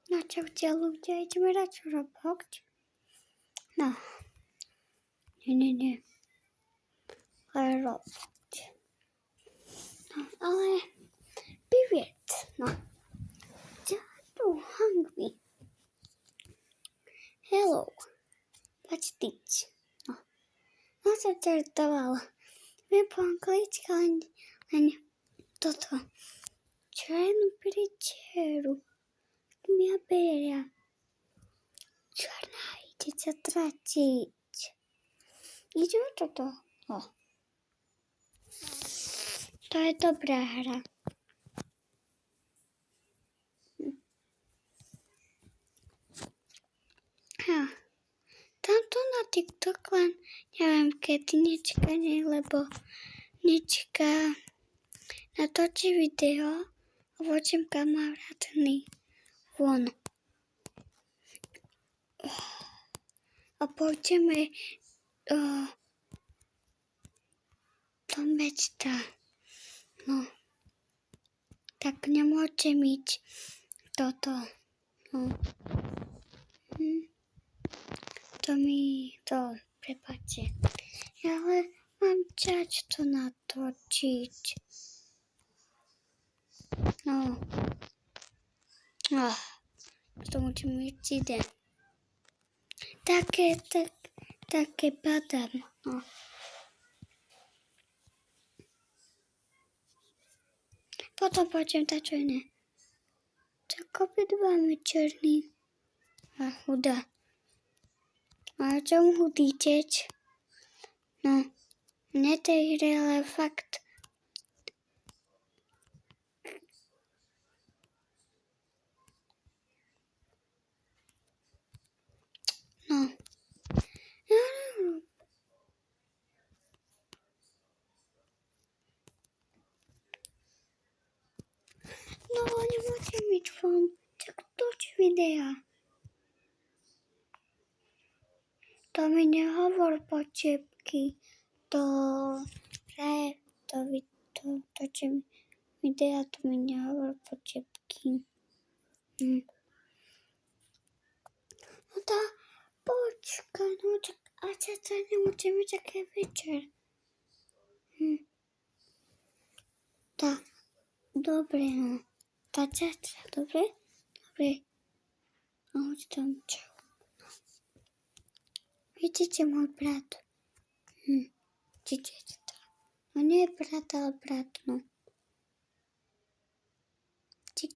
No čaute ľudia, ideme radšej Roblox. No. Nie. Ale Roblox. No, ale привет. No. Just hungry. Hello. Let's teach. No. No sa čertovala. Viem po anglicky, len toto. Červenú pričeru. Mia beria. Černá ide sa tratiť. Ideme toto. O. To je dobrá hra. Tamto na TikTok len neviem kedy nečakanie, lebo nečaká natočí video a vočím kamarátny von. A pôjdeme do mesta. No. Tak nemôžem ísť toto. No. To prepáčte. Ale mám čas to natočiť. No. To môžem ísť ide. Také padám. No. Potom pôjdem čo iné. Tak obidváme černý a chudá. A čo mu týteť? No, ne tej hre, ale fakt. No. No, nemôžem ísť von. Tak toč videa. To mi nehovor počepky. To točím videa, to mi nehovor počepky. No to počkaj, no a čaca nemôžeme čakať večer. Tak, dobre, no. Tá čaca, dobre? Dobre. No, hoď tam čau. Vidíte môj brat? Vidíte to? No nie brat, ale brat, no.